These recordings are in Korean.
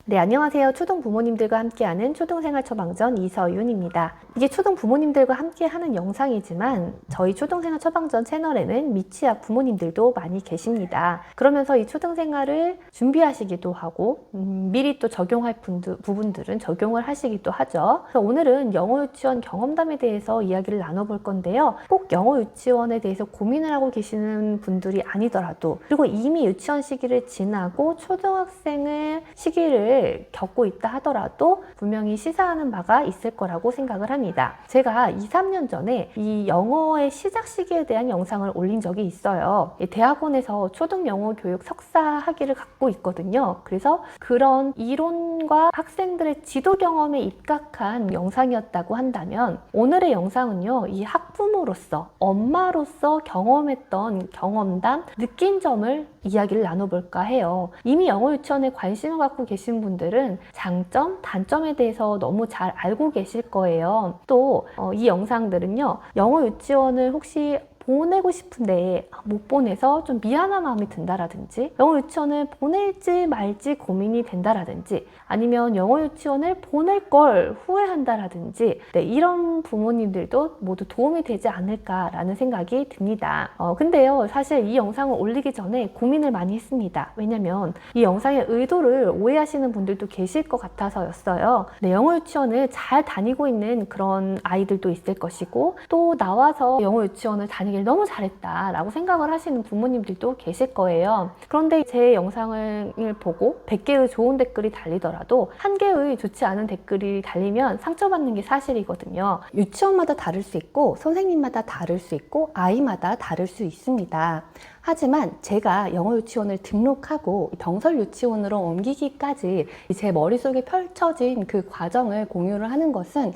네, 안녕하세요. 초등 부모님들과 함께하는 초등생활 처방전 이서윤입니다. 이게 초등 부모님들과 함께하는 영상이지만 저희 초등생활 처방전 채널에는 미취학 부모님들도 많이 계십니다. 그러면서 이 초등생활을 준비하시기도 하고 미리 또 적용할 부분들은 적용을 하시기도 하죠. 그래서 오늘은 영어 유치원 경험담에 대해서 이야기를 나눠볼 건데요. 꼭 영어 유치원에 대해서 고민을 하고 계시는 분들이 아니더라도, 그리고 이미 유치원 시기를 지나고 초등학생의 시기를 겪고 있다 하더라도 분명히 시사하는 바가 있을 거라고 생각을 합니다. 제가 2, 3년 전에 이 영어의 시작 시기에 대한 영상을 올린 적이 있어요. 대학원에서 초등 영어 교육 석사 학위를 갖고 있거든요. 그래서 그런 이론과 학생들의 지도 경험에 입각한 영상이었다고 한다면, 오늘의 영상은요, 이 학부모로서, 엄마로서 경험했던 경험담, 느낀 점을 이야기를 나눠볼까 해요. 이미 영어 유치원에 관심을 갖고 계신 분들은 장점, 단점에 대해서 너무 잘 알고 계실 거예요. 또 이 영상들은요, 영어 유치원을 혹시 보내고 싶은데 못 보내서 좀 미안한 마음이 든다라든지, 영어 유치원을 보낼지 말지 고민이 된다라든지, 아니면 영어 유치원을 보낼 걸 후회한다라든지, 네, 이런 부모님들도 모두 도움이 되지 않을까라는 생각이 듭니다. 근데요, 사실 이 영상을 올리기 전에 고민을 많이 했습니다. 왜냐면 이 영상의 의도를 오해하시는 분들도 계실 것 같아서였어요. 네, 영어 유치원을 잘 다니고 있는 그런 아이들도 있을 것이고, 또 나와서 영어 유치원을 다니길 너무 잘했다 라고 생각을 하시는 부모님들도 계실 거예요. 그런데 제 영상을 보고 100개의 좋은 댓글이 달리더라도 1개의 좋지 않은 댓글이 달리면 상처받는 게 사실이거든요. 유치원마다 다를 수 있고, 선생님마다 다를 수 있고, 아이마다 다를 수 있습니다. 하지만 제가 영어 유치원을 등록하고 병설 유치원으로 옮기기까지 제 머릿속에 펼쳐진 그 과정을 공유를 하는 것은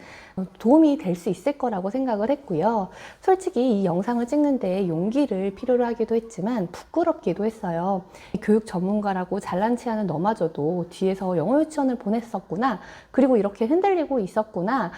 도움이 될 수 있을 거라고 생각을 했고요. 솔직히 이 영상을 찍는데 용기를 필요로 하기도 했지만 부끄럽기도 했어요. 교육 전문가라고 잘난 체하는 너마저도 뒤에서 영어 유치원을 보냈었구나, 그리고 이렇게 흔들리고 있었구나,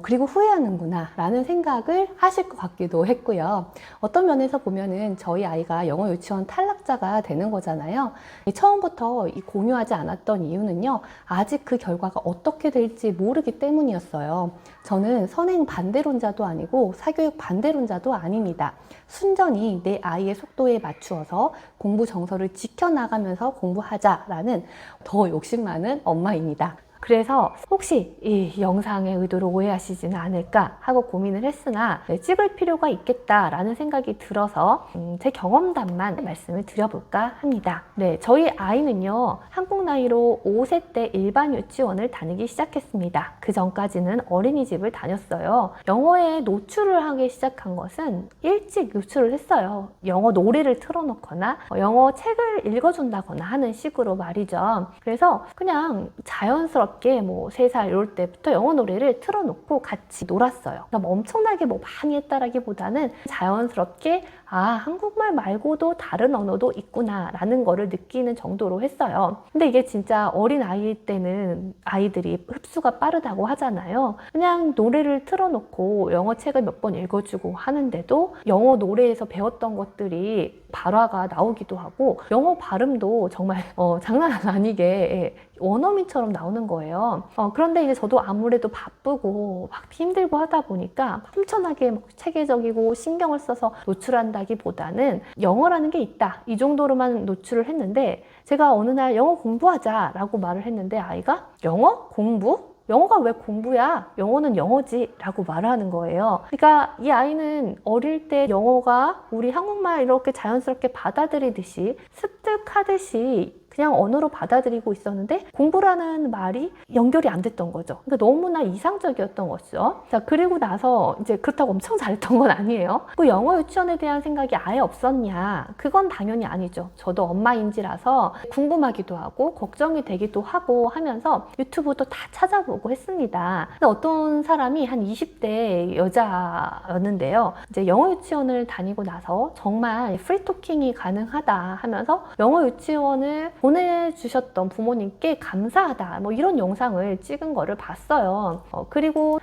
그리고 후회하는구나 라는 생각을 하실 것 같기도 했고요. 어떤 면에서 보면은 저희 아이가 영어 유치원 탈락자가 되는 거잖아요. 처음부터 공유하지 않았던 이유는요, 아직 그 결과가 어떻게 될지 모르기 때문이었어요. 저는 선행 반대론자도 아니고 사교육 반대론자도 아닙니다. 순전히 내 아이의 속도에 맞추어서 공부 정서를 지켜나가면서 공부하자라는 더 욕심 많은 엄마입니다. 그래서 혹시 이 영상의 의도를 오해하시지는 않을까 하고 고민을 했으나, 찍을 필요가 있겠다라는 생각이 들어서 제 경험담만 말씀을 드려볼까 합니다. 네, 저희 아이는요, 한국 나이로 5세 때 일반 유치원을 다니기 시작했습니다. 그 전까지는 어린이집을 다녔어요. 영어에 노출을 하기 시작한 것은 일찍 노출을 했어요. 영어 노래를 틀어놓거나 영어 책을 읽어준다거나 하는 식으로 말이죠. 그래서 그냥 자연스럽게 뭐 3살 이럴 때부터 영어 노래를 틀어놓고 같이 놀았어요. 뭐 엄청나게 뭐 많이 했다라기보다는 자연스럽게 한국말 말고도 다른 언어도 있구나 라는 거를 느끼는 정도로 했어요. 근데 이게 진짜 어린 아이 때는 아이들이 흡수가 빠르다고 하잖아요. 그냥 노래를 틀어놓고 영어 책을 몇 번 읽어주고 하는데도 영어 노래에서 배웠던 것들이 발화가 나오기도 하고, 영어 발음도 정말 장난 아니게 원어민처럼 나오는 거예요. 그런데 이제 저도 아무래도 바쁘고 막 힘들고 하다 보니까 엄청나게 막 체계적이고 신경을 써서 노출한다기보다는 영어라는 게 있다, 이 정도로만 노출을 했는데, 제가 어느 날 영어 공부하자라고 말을 했는데 아이가 영어? 공부? 영어가 왜 공부야? 영어는 영어지 라고 말을 하는 거예요. 그러니까 이 아이는 어릴 때 영어가 우리 한국말 이렇게 자연스럽게 받아들이듯이 습득하듯이 그냥 언어로 받아들이고 있었는데 공부라는 말이 연결이 안 됐던 거죠. 그러니까 너무나 이상적이었던 거죠. 자, 그리고 나서 이제 그렇다고 엄청 잘했던 건 아니에요. 그 영어 유치원에 대한 생각이 아예 없었냐? 그건 당연히 아니죠. 저도 엄마인지라서 궁금하기도 하고 걱정이 되기도 하고 하면서 유튜브도 다 찾아보고 했습니다. 근데 어떤 사람이 한 20대 여자였는데요. 이제 영어 유치원을 다니고 나서 정말 프리토킹이 가능하다 하면서 영어 유치원을 보내주셨던 부모님께 감사하다 뭐 이런 영상을 찍은 거를 봤어요. 그리고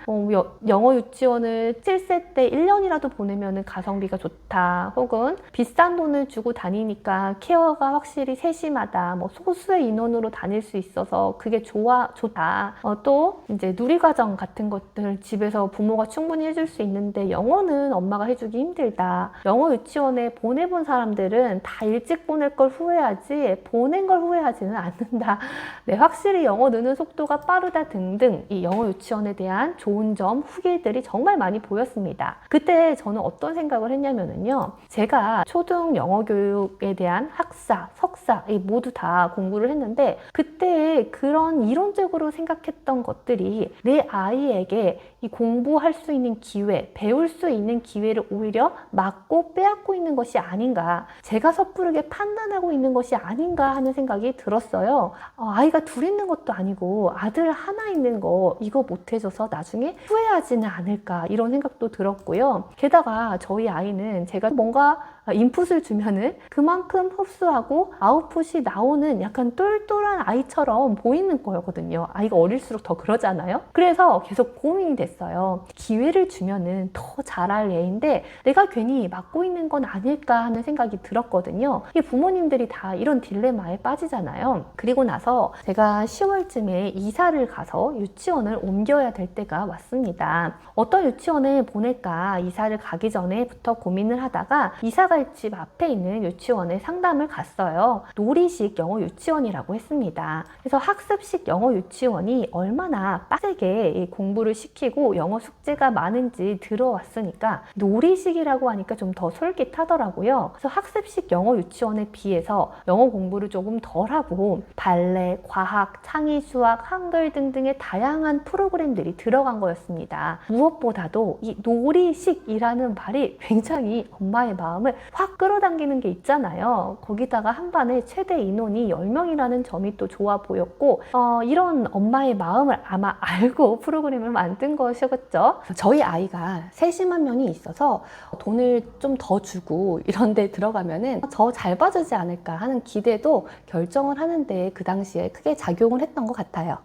영어 유치원을 7세 때 1년이라도 보내면 가성비가 좋다, 혹은 비싼 돈을 주고 다니니까 케어가 확실히 세심하다, 뭐 소수의 인원으로 다닐 수 있어서 그게 좋다. 또 이제 누리과정 같은 것들 집에서 부모가 충분히 해줄 수 있는데 영어는 엄마가 해주기 힘들다. 영어 유치원에 보내본 사람들은 다 일찍 보낼 걸 후회하지 보낸 걸 후회하지는 않는다. 네, 확실히 영어 느는 속도가 빠르다 등등 이 영어 유치원에 대한 좋은 점, 후기들이 정말 많이 보였습니다. 그때 저는 어떤 생각을 했냐면요. 제가 초등 영어 교육에 대한 학사, 석사 모두 다 공부를 했는데 그때 그런 이론적으로 생각했던 것들이 내 아이에게 이 공부할 수 있는 기회, 배울 수 있는 기회를 오히려 막고 빼앗고 있는 것이 아닌가, 제가 섣부르게 판단하고 있는 것이 아닌가 하는 생각이 들었어요. 아이가 둘 있는 것도 아니고 아들 하나 있는 거 이거 못해줘서 나중에 후회하지는 않을까 이런 생각도 들었고요. 게다가 저희 아이는 제가 뭔가 인풋을 주면은 그만큼 흡수하고 아웃풋이 나오는 약간 똘똘한 아이처럼 보이는 거거든요. 아이가 어릴수록 더 그러잖아요. 그래서 계속 고민이 됐어요. 기회를 주면은 더 잘할 애인데 내가 괜히 막고 있는 건 아닐까 하는 생각이 들었거든요. 이게 부모님들이 다 이런 딜레마에 빠지잖아요. 그리고 나서 제가 10월쯤에 이사를 가서 유치원을 옮겨야 될 때가 왔습니다. 어떤 유치원에 보낼까 이사를 가기 전에부터 고민을 하다가 이사 갈 집 앞에 있는 유치원에 상담을 갔어요. 놀이식 영어 유치원이라고 했습니다. 그래서 학습식 영어 유치원이 얼마나 빡세게 공부를 시키고 영어 숙제가 많은지 들어왔으니까 놀이식이라고 하니까 좀 더 솔깃하더라고요. 그래서 학습식 영어 유치원에 비해서 영어 공부를 조금 덜하고 발레, 과학, 창의 수학, 한글 등등의 다양한 프로그램들이 들어간 거였습니다. 무엇보다도 이 놀이식이라는 말이 굉장히 엄마의 마음을 확 끌어당기는 게 있잖아요. 거기다가 한 반에 최대 인원이 10명이라는 점이 또 좋아 보였고 이런 엄마의 마음을 아마 알고 프로그램을 만든 것이겠죠. 저희 아이가 세심한 면이 있어서 돈을 좀 더 주고 이런 데 들어가면은 더 잘 봐주지 않을까 하는 기대도 결정을 하는데 그 당시에 크게 작용을 했던 것 같아요.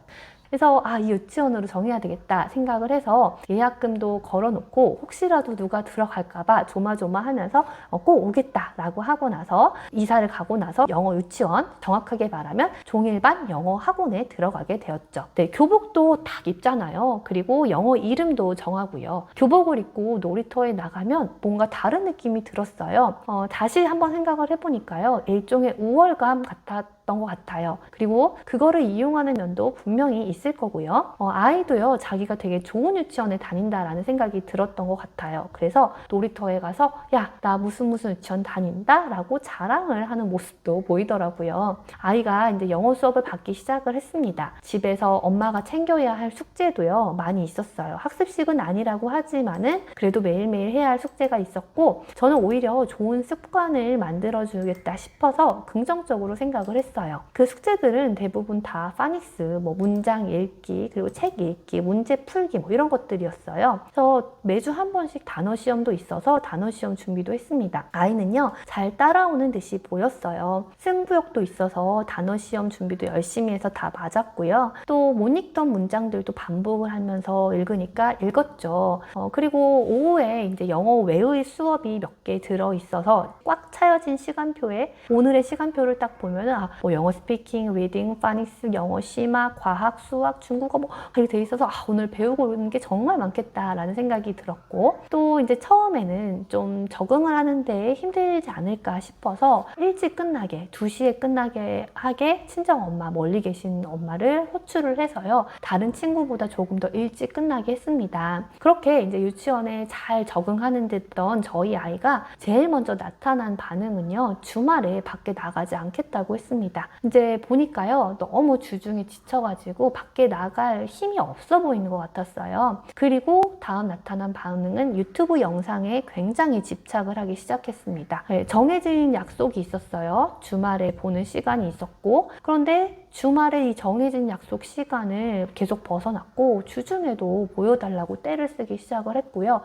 그래서 이 유치원으로 정해야 되겠다 생각을 해서 예약금도 걸어놓고 혹시라도 누가 들어갈까봐 조마조마하면서 꼭 오겠다라고 하고 나서 이사를 가고 나서 영어 유치원, 정확하게 말하면 종일반 영어 학원에 들어가게 되었죠. 네, 교복도 딱 입잖아요. 그리고 영어 이름도 정하고요. 교복을 입고 놀이터에 나가면 뭔가 다른 느낌이 들었어요. 다시 한번 생각을 해보니까요. 일종의 우월감 같았던 것 같아요. 그리고 그거를 이용하는 면도 분명히 있을 거고요. 아이도요, 자기가 되게 좋은 유치원에 다닌다라는 생각이 들었던 것 같아요. 그래서 놀이터에 가서 야, 나 무슨 유치원 다닌다 라고 자랑을 하는 모습도 보이더라고요. 아이가 이제 영어 수업을 받기 시작을 했습니다. 집에서 엄마가 챙겨야 할 숙제도요, 많이 있었어요. 학습식은 아니라고 하지만은 그래도 매일매일 해야 할 숙제가 있었고 저는 오히려 좋은 습관을 만들어주겠다 싶어서 긍정적으로 생각을 했어요. 그 숙제들은 대부분 다 파닉스, 뭐 문장 읽기, 그리고 책 읽기, 문제 풀기 뭐 이런 것들이었어요. 그래서 매주 한 번씩 단어 시험도 있어서 단어 시험 준비도 했습니다. 아이는요, 잘 따라오는 듯이 보였어요. 승부욕도 있어서 단어 시험 준비도 열심히 해서 다 맞았고요. 또 못 읽던 문장들도 반복을 하면서 읽으니까 읽었죠. 그리고 오후에 이제 영어 외의 수업이 몇 개 들어있어서 꽉 차여진 시간표에 오늘의 시간표를 딱 보면은 뭐 영어 스피킹, 리딩, 파닉스, 영어 심화, 과학, 수학, 중국어 뭐 이렇게 돼 있어서 오늘 배우고 있는 게 정말 많겠다라는 생각이 들었고 또 이제 처음에는 좀 적응을 하는데 힘들지 않을까 싶어서 일찍 끝나게 2시에 끝나게 하게 친정 엄마, 멀리 계신 엄마를 호출을 해서요. 다른 친구보다 조금 더 일찍 끝나게 했습니다. 그렇게 이제 유치원에 잘 적응하는 듯던 저희 아이가 제일 먼저 나타난 반응은요. 주말에 밖에 나가지 않겠다고 했습니다. 이제 보니까요. 너무 주중에 지쳐가지고 밖에 나갈 힘이 없어 보이는 것 같았어요. 그리고 다음 나타난 반응은 유튜브 영상에 굉장히 집착을 하기 시작했습니다. 네, 정해진 약속이 있었어요. 주말에 보는 시간이 있었고 그런데 주말에 이 정해진 약속 시간을 계속 벗어났고 주중에도 보여달라고 떼를 쓰기 시작을 했고요.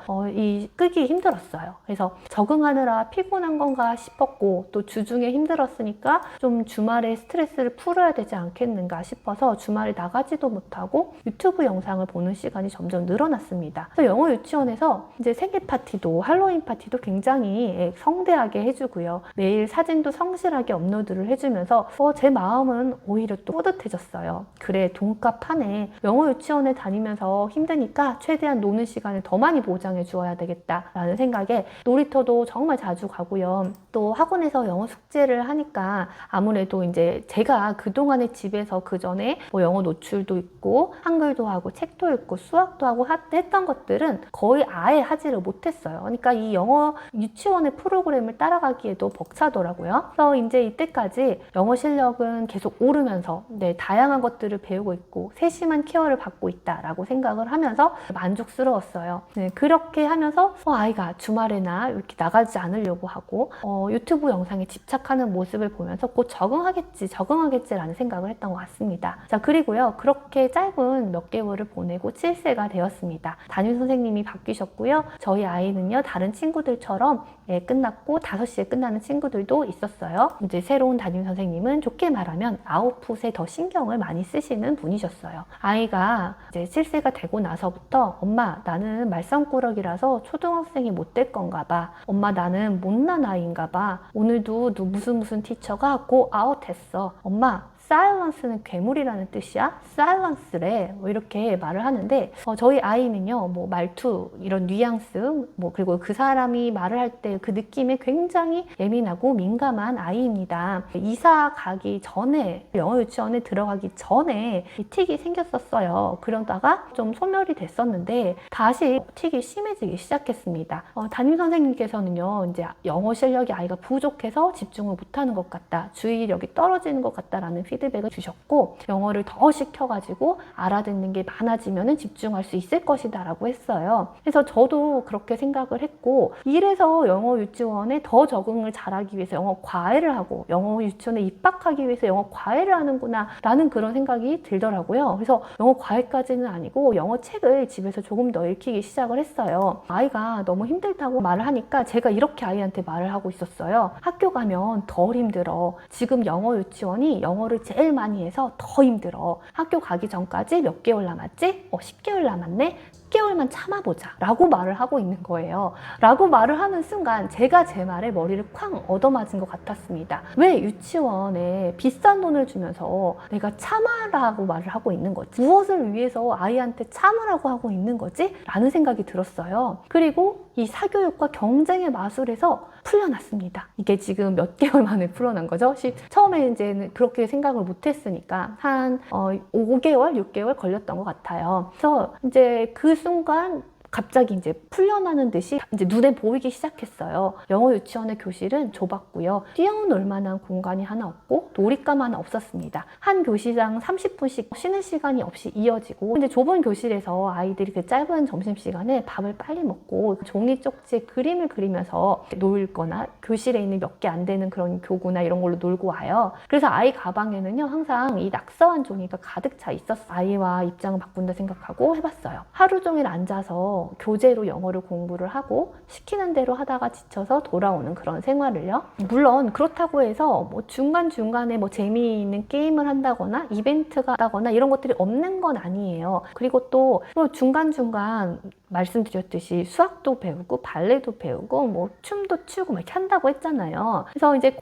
끄기 힘들었어요. 그래서 적응하느라 피곤한 건가 싶었고 또 주중에 힘들었으니까 좀 주말에 주말에 스트레스를 풀어야 되지 않겠는가 싶어서 주말에 나가지도 못하고 유튜브 영상을 보는 시간이 점점 늘어났습니다. 그래서 영어 유치원에서 이제 생일 파티도 할로윈 파티도 굉장히 성대하게 해주고요. 매일 사진도 성실하게 업로드를 해주면서 제 마음은 오히려 또 뿌듯해졌어요. 그래, 돈값 하네. 영어 유치원에 다니면서 힘드니까 최대한 노는 시간을 더 많이 보장해 주어야 되겠다라는 생각에 놀이터도 정말 자주 가고요. 또 학원에서 영어 숙제를 하니까 아무래도 이제 제가 그동안에 집에서 그 전에 뭐 영어 노출도 있고 한글도 하고 책도 읽고 수학도 하고 했던 것들은 거의 아예 하지를 못했어요. 그러니까 이 영어 유치원의 프로그램을 따라가기에도 벅차더라고요. 그래서 이제 이때까지 영어 실력은 계속 오르면서 다양한 것들을 배우고 있고 세심한 케어를 받고 있다라고 생각을 하면서 만족스러웠어요. 그렇게 하면서 아이가 주말에나 이렇게 나가지 않으려고 하고 유튜브 영상에 집착하는 모습을 보면서 곧 적응하겠지라는 생각을 했던 것 같습니다. 자, 그리고요, 그렇게 짧은 몇 개월을 보내고 7세가 되었습니다. 담임 선생님이 바뀌셨고요. 저희 아이는요, 다른 친구들처럼 끝났고 5시에 끝나는 친구들도 있었어요. 이제 새로운 담임 선생님은 좋게 말하면 아웃풋에 더 신경을 많이 쓰시는 분이셨어요. 아이가 이제 7세가 되고 나서부터 엄마, 나는 말썽꾸러기라서 초등학생이 못 될 건가 봐. 엄마, 나는 못난 아이인가 봐. 오늘도 무슨 티처가 고 아웃 했어. 엄마, 사일런스는 괴물이라는 뜻이야? 사일런스래. 뭐 이렇게 말을 하는데 저희 아이는요, 뭐 말투, 이런 뉘앙스, 그리고 그 사람이 말을 할 때 그 느낌에 굉장히 예민하고 민감한 아이입니다. 이사 가기 전에, 영어 유치원에 들어가기 전에 이 틱이 생겼었어요. 그러다가 좀 소멸이 됐었는데 다시 틱이 심해지기 시작했습니다. 담임 선생님께서는요, 이제 영어 실력이 아이가 부족해서 집중을 못하는 것 같다, 주의력이 떨어지는 것 같다라는 피드백을 주셨고, 영어를 더 시켜가지고 알아듣는 게 많아지면 집중할 수 있을 것이다 라고 했어요. 그래서 저도 그렇게 생각을 했고, 이래서 영어 유치원에 더 적응을 잘하기 위해서 영어 과외를 하고 영어 유치원에 입학하기 위해서 영어 과외를 하는구나 라는 그런 생각이 들더라고요. 그래서 영어 과외까지는 아니고 영어 책을 집에서 조금 더 읽히기 시작을 했어요. 아이가 너무 힘들다고 말을 하니까 제가 이렇게 아이한테 말을 하고 있었어요. 학교 가면 덜 힘들어. 지금 영어 유치원이 영어를 제일 많이 해서 더 힘들어. 학교 가기 전까지 몇 개월 남았지? 10개월 남았네? 10개월만 참아보자 라고 말을 하고 있는 거예요. 라고 말을 하는 순간 제가 제 말에 머리를 쾅 얻어맞은 것 같았습니다. 왜 유치원에 비싼 돈을 주면서 내가 참아라고 말을 하고 있는 거지? 무엇을 위해서 아이한테 참으라고 하고 있는 거지? 라는 생각이 들었어요. 그리고 이 사교육과 경쟁의 마술에서 풀려났습니다. 이게 지금 몇 개월 만에 풀려난 거죠. 처음에 이제는 그렇게 생각을 못했으니까 한 5개월, 6개월 걸렸던 것 같아요. 그래서 이제 그 순간 갑자기 이제 풀려나는 듯이 이제 눈에 보이기 시작했어요. 영어 유치원의 교실은 좁았고요. 뛰어놀 만한 공간이 하나 없고 놀잇감 하나 없었습니다. 한 교시당 30분씩 쉬는 시간이 없이 이어지고, 이제 좁은 교실에서 아이들이 그 짧은 점심시간에 밥을 빨리 먹고 종이 쪽지에 그림을 그리면서 놀거나 교실에 있는 몇 개 안 되는 그런 교구나 이런 걸로 놀고 와요. 그래서 아이 가방에는요, 항상 이 낙서한 종이가 가득 차 있었어요. 아이와 입장을 바꾼다 생각하고 해봤어요. 하루 종일 앉아서 교재로 영어를 공부를 하고 시키는 대로 하다가 지쳐서 돌아오는 그런 생활을요. 물론 그렇다고 해서 중간중간에 재미있는 게임을 한다거나 이벤트가 하거나 이런 것들이 없는 건 아니에요. 그리고 또 중간중간 말씀드렸듯이 수학도 배우고 발레도 배우고 춤도 추고 이렇게 한다고 했잖아요. 그래서 이제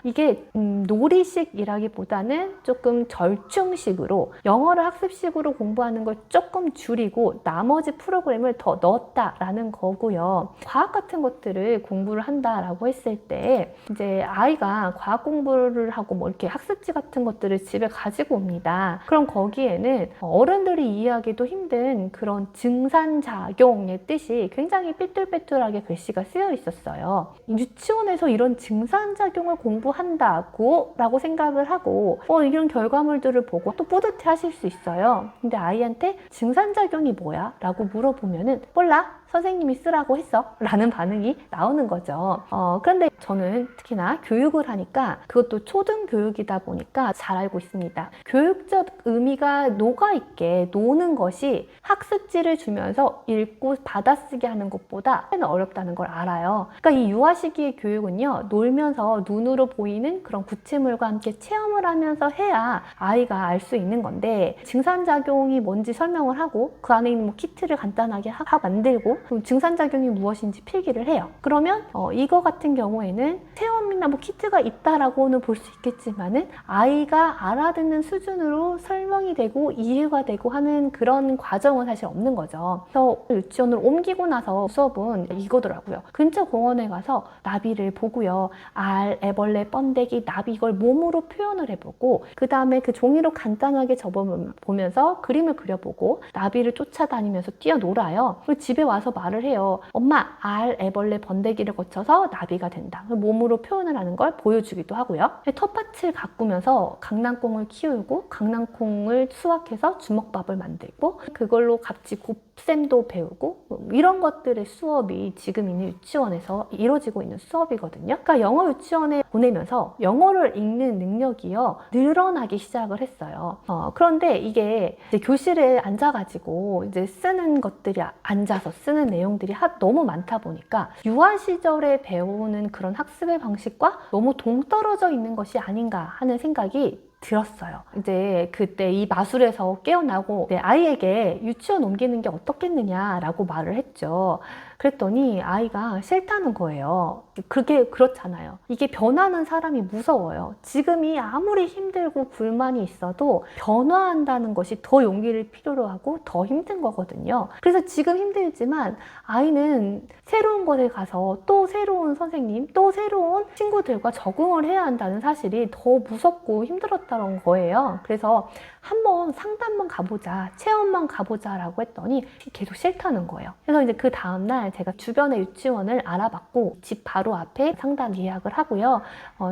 이게 놀이식이라기보다는 조금 절충식으로 영어를 학습식으로 공부하는 걸 조금 줄이고 나머지 프로그램을 더 넣었다라는 거고요. 과학 같은 것들을 공부를 한다라고 했을 때 이제 아이가 과학 공부를 하고 이렇게 학습지 같은 것들을 집에 가지고 옵니다. 그럼 거기에는 어른들이 이해하기도 힘든 그런 증산작용의 뜻이 굉장히 삐뚤빼뚤하게 글씨가 쓰여 있었어요. 유치원에서 이런 증산작용을 공부한다고 라고 생각을 하고 이런 결과물들을 보고 또 뿌듯해 하실 수 있어요. 근데 아이한테 증산작용이 뭐야? 라고 물어보면은 몰라? 선생님이 쓰라고 했어 라는 반응이 나오는 거죠. 그런데 저는 특히나 교육을 하니까 그것도 초등교육이다 보니까 잘 알고 있습니다. 교육적 의미가 녹아있게 노는 것이 학습지를 주면서 읽고 받아쓰기 하는 것보다 어렵다는 걸 알아요. 그러니까 이 유아 시기의 교육은요, 놀면서 눈으로 보이는 그런 구체물과 함께 체험을 하면서 해야 아이가 알 수 있는 건데, 증산작용이 뭔지 설명을 하고 그 안에 있는 뭐 키트를 간단하게 만들고 그럼 증산작용이 무엇인지 필기를 해요. 그러면 이거 같은 경우에는 체험이나 뭐 키트가 있다라고는 볼 수 있겠지만은 아이가 알아듣는 수준으로 설명이 되고 이해가 되고 하는 그런 과정은 사실 없는 거죠. 그래서 유치원을 옮기고 나서 수업은 이거더라고요. 근처 공원에 가서 나비를 보고요. 알, 애벌레, 번데기, 나비 이걸 몸으로 표현을 해보고 그 다음에 그 종이로 간단하게 접어보면서 그림을 그려보고 나비를 쫓아다니면서 뛰어놀아요. 그리고 집에 와서 말을 해요. 엄마, 알, 애벌레, 번데기를 거쳐서 나비가 된다. 몸으로 표현을 하는 걸 보여주기도 하고요. 텃밭을 가꾸면서 강낭콩을 키우고 강낭콩을 수확해서 주먹밥을 만들고 그걸로 같이 곱셈도 배우고 이런 것들의 수업이 지금 있는 유치원에서 이루어지고 있는 수업이거든요. 그러니까 영어 유치원에 보내면서 영어를 읽는 능력이요 늘어나기 시작을 했어요. 그런데 이게 이제 교실에 앉아가지고 이제 쓰는 것들이 앉아서 쓰는 내용들이 너무 많다 보니까 유아 시절에 배우는 그런 학습의 방식과 너무 동떨어져 있는 것이 아닌가 하는 생각이 들었어요. 이제 그때 이 마술에서 깨어나고 아이에게 유치원 옮기는 게 어떻겠느냐라고 말을 했죠. 그랬더니 아이가 싫다는 거예요. 그게 그렇잖아요. 이게 변하는 사람이 무서워요. 지금이 아무리 힘들고 불만이 있어도 변화한다는 것이 더 용기를 필요로 하고 더 힘든 거거든요. 그래서 지금 힘들지만 아이는 새로운 곳에 가서 또 새로운 선생님, 또 새로운 친구들과 적응을 해야 한다는 사실이 더 무섭고 힘들었다는 거예요. 그래서 한번 상담만 가보자, 체험만 가보자 라고 했더니 계속 싫다는 거예요. 그래서 이제 그 다음날 제가 주변의 유치원을 알아봤고 집 바로 앞에 상담 예약을 하고요.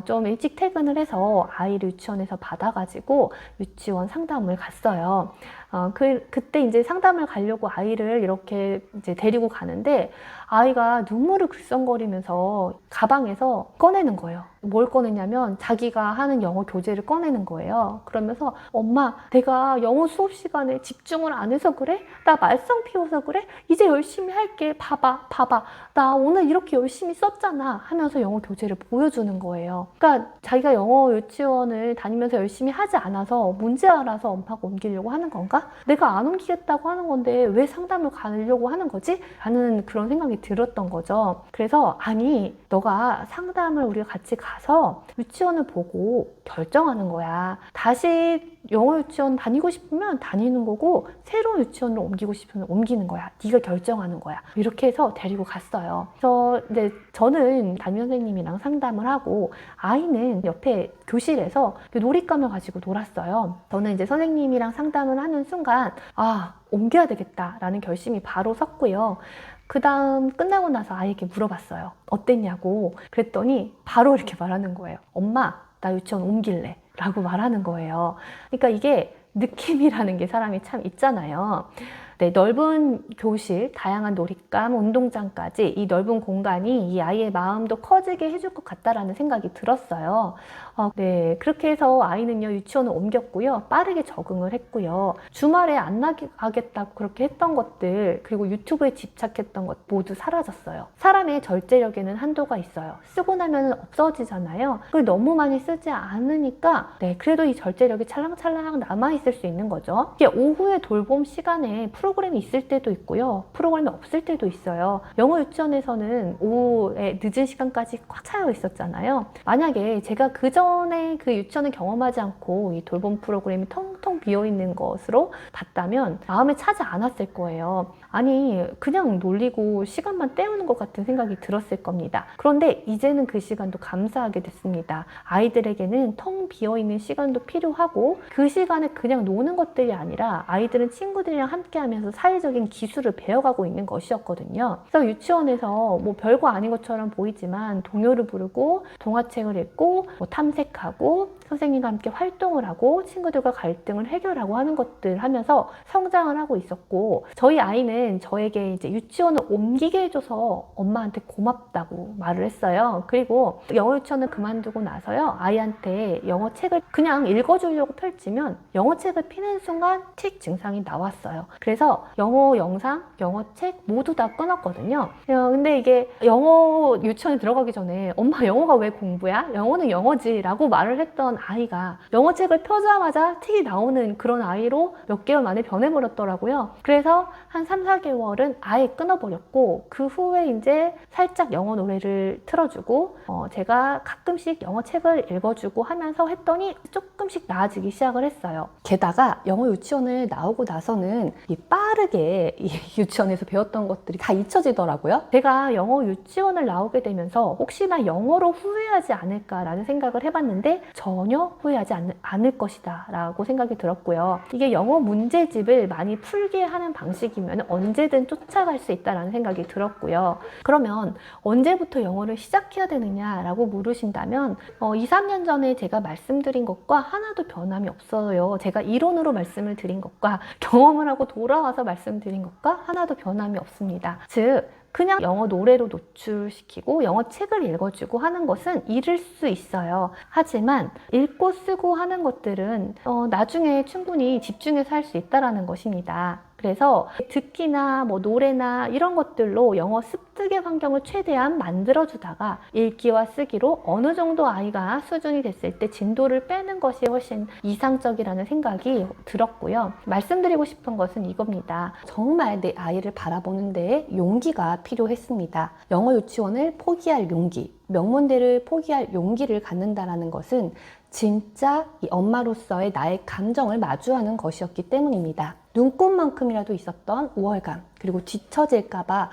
좀 일찍 퇴근을 해서 아이를 유치원에서 받아가지고 유치원 상담을 갔어요. 그때 이제 상담을 가려고 아이를 이렇게 이제 데리고 가는데 아이가 눈물을 글썽거리면서 가방에서 꺼내는 거예요. 뭘 꺼내냐면 자기가 하는 영어 교재를 꺼내는 거예요. 그러면서 엄마, 내가 영어 수업 시간에 집중을 안 해서 그래? 나 말썽 피워서 그래? 이제 열심히 할게. 봐봐. 나 오늘 이렇게 열심히 썼잖아. 하면서 영어 교재를 보여주는 거예요. 그러니까 자기가 영어 유치원을 다니면서 열심히 하지 않아서 문제 알아서 엄마가 옮기려고 하는 건가? 내가 안 옮기겠다고 하는 건데 왜 상담을 가려고 하는 거지? 라는 그런 생각이 들었던 거죠. 그래서 아니, 너가 상담을 우리가 같이 가서 유치원을 보고 결정하는 거야. 다시 영어 유치원 다니고 싶으면 다니는 거고 새로운 유치원으로 옮기고 싶으면 옮기는 거야. 네가 결정하는 거야. 이렇게 해서 데리고 갔어요. 그래서 이제 저는 담임 선생님이랑 상담을 하고 아이는 옆에 교실에서 놀잇감을 가지고 놀았어요. 저는 이제 선생님이랑 상담을 하는 순간 옮겨야 되겠다라는 결심이 바로 섰고요. 그 다음 끝나고 나서 아이에게 물어봤어요. 어땠냐고. 그랬더니 바로 이렇게 말하는 거예요. 엄마, 나 유치원 옮길래 라고 말하는 거예요. 그러니까 이게 느낌이라는 게 사람이 참 있잖아요. 넓은 교실, 다양한 놀잇감, 운동장까지 이 넓은 공간이 이 아이의 마음도 커지게 해줄 것 같다라는 생각이 들었어요. 그렇게 해서 아이는요 유치원을 옮겼고요. 빠르게 적응을 했고요. 주말에 안 나가겠다고 그렇게 했던 것들, 그리고 유튜브에 집착했던 것 모두 사라졌어요. 사람의 절제력에는 한도가 있어요. 쓰고 나면 없어지잖아요. 그걸 너무 많이 쓰지 않으니까 그래도 이 절제력이 찰랑찰랑 남아있을 수 있는 거죠. 이게 오후에 돌봄 시간에 프로그램이 있을 때도 있고요. 프로그램이 없을 때도 있어요. 영어 유치원에서는 오후에 늦은 시간까지 꽉 차여 있었잖아요. 만약에 제가 그 전에 그 유치원을 경험하지 않고 이 돌봄 프로그램이 텅텅 비어있는 것으로 봤다면 마음에 차지 않았을 거예요. 아니, 그냥 놀리고 시간만 때우는 것 같은 생각이 들었을 겁니다. 그런데 이제는 그 시간도 감사하게 됐습니다. 아이들에게는 텅 비어있는 시간도 필요하고 그 시간에 그냥 노는 것들이 아니라 아이들은 친구들이랑 함께하면서 유치원에서 사회적인 기술을 배워가고 있는 것이었거든요. 그래서 유치원에서 뭐 별거 아닌 것처럼 보이지만 동요를 부르고 동화책을 읽고 뭐 탐색하고 선생님과 함께 활동을 하고 친구들과 갈등을 해결하고 하는 것들 하면서 성장을 하고 있었고, 저희 아이는 저에게 이제 유치원을 옮기게 해줘서 엄마한테 고맙다고 말을 했어요. 그리고 영어 유치원을 그만두고 나서요, 아이한테 영어 책을 그냥 읽어주려고 펼치면 영어 책을 피는 순간 틱 증상이 나왔어요. 그래서 영어 영상, 영어 책 모두 다 끊었거든요. 근데 이게 영어 유치원에 들어가기 전에 엄마 영어가 왜 공부야? 영어는 영어지 라고 말을 했던 아이가 영어 책을 펴자마자 틱이 나오는 그런 아이로 몇 개월 만에 변해버렸더라고요. 그래서 한 3, 4개월은 아예 끊어버렸고, 그 후에 이제 살짝 영어 노래를 틀어주고 제가 가끔씩 영어 책을 읽어주고 하면서 했더니 조금씩 나아지기 시작을 했어요. 게다가 영어 유치원을 나오고 나서는 빠르게 이 유치원에서 배웠던 것들이 다 잊혀지더라고요. 제가 영어 유치원을 나오게 되면서 혹시나 영어로 후회하지 않을까라는 생각을 해봤는데 전혀 후회하지 않을 것이다 라고 생각이 들었고요. 이게 영어 문제집을 많이 풀게 하는 방식이면 언제든 쫓아갈 수 있다는 생각이 들었고요. 그러면 언제부터 영어를 시작해야 되느냐라고 물으신다면 2, 3년 전에 제가 말씀드린 것과 하나도 변함이 없어요. 제가 이론으로 말씀을 드린 것과 경험을 하고 돌아와서 말씀드린 것과 하나도 변함이 없습니다. 즉 그냥 영어 노래로 노출시키고 영어 책을 읽어주고 하는 것은 잃을 수 있어요. 하지만 읽고 쓰고 하는 것들은 나중에 충분히 집중해서 할 수 있다는 것입니다. 그래서 듣기나 뭐 노래나 이런 것들로 영어 습득의 환경을 최대한 만들어주다가 읽기와 쓰기로 어느 정도 아이가 수준이 됐을 때 진도를 빼는 것이 훨씬 이상적이라는 생각이 들었고요. 말씀드리고 싶은 것은 이겁니다. 정말 내 아이를 바라보는 데에 용기가 필요했습니다. 영어 유치원을 포기할 용기, 명문대를 포기할 용기를 갖는다는 것은 진짜 이 엄마로서의 나의 감정을 마주하는 것이었기 때문입니다. 눈꽃만큼이라도 있었던 우월감, 그리고 뒤처질까봐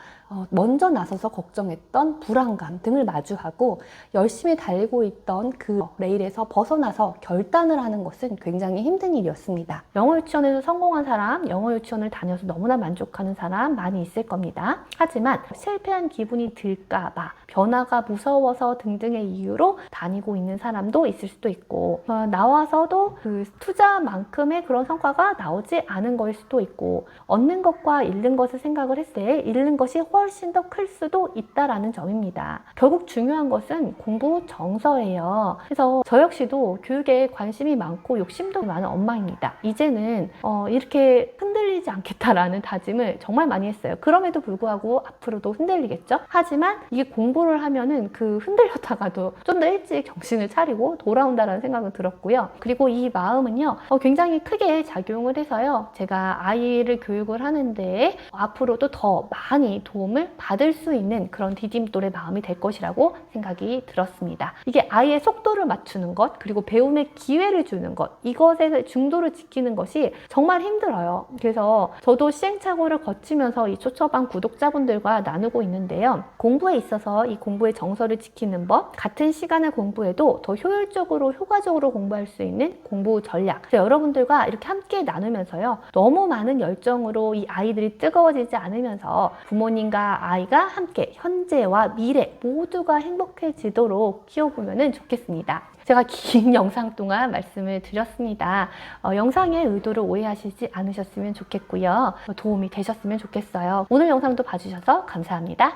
먼저 나서서 걱정했던 불안감 등을 마주하고 열심히 달리고 있던 그 레일에서 벗어나서 결단을 하는 것은 굉장히 힘든 일이었습니다. 영어 유치원에서 성공한 사람, 영어 유치원을 다녀서 너무나 만족하는 사람 많이 있을 겁니다. 하지만 실패한 기분이 들까봐, 변화가 무서워서 등등의 이유로 다니고 있는 사람도 있을 수도 있고, 나와서도 그 투자만큼의 그런 성과가 나오지 않은 거일 수도 있고, 얻는 것과 잃는 것을 생각을 했을 때 잃는 것이 훨씬 더 클 수도 있다라는 점입니다. 결국 중요한 것은 공부 정서예요. 그래서 저 역시도 교육에 관심이 많고 욕심도 많은 엄마입니다. 이제는 이렇게 흔들리지 않겠다라는 다짐을 정말 많이 했어요. 그럼에도 불구하고 앞으로도 흔들리겠죠? 하지만 이게 공부를 하면은 그 흔들렸다가도 좀 더 일찍 정신을 차리고 돌아온다라는 생각이 들었고요. 그리고 이 마음은요, 굉장히 크게 작용을 해서요, 제가 아이를 교육을 하는데 앞으로도 더 많이 도움을 받을 수 있는 그런 디딤돌의 마음이 될 것이라고 생각이 들었습니다. 이게 아이의 속도를 맞추는 것, 그리고 배움의 기회를 주는 것, 이것의 중도를 지키는 것이 정말 힘들어요. 그래서 저도 시행착오를 거치면서 이 초처방 구독자분들과 나누고 있는데요. 공부에 있어서 이 공부의 정서를 지키는 법, 같은 시간을 공부해도 더 효율적으로, 효과적으로 공부할 수 있는 공부 전략, 여러분들과 이렇게 함께 나누면서요, 너무 많은 열정으로 이 아이들이 뜨거워지지 않으면서 부모님과 아이가 함께 현재와 미래 모두가 행복해지도록 키워보면 좋겠습니다. 제가 긴 영상 동안 말씀을 드렸습니다. 영상의 의도를 오해하시지 않으셨으면 좋겠고요. 도움이 되셨으면 좋겠어요. 오늘 영상도 봐주셔서 감사합니다.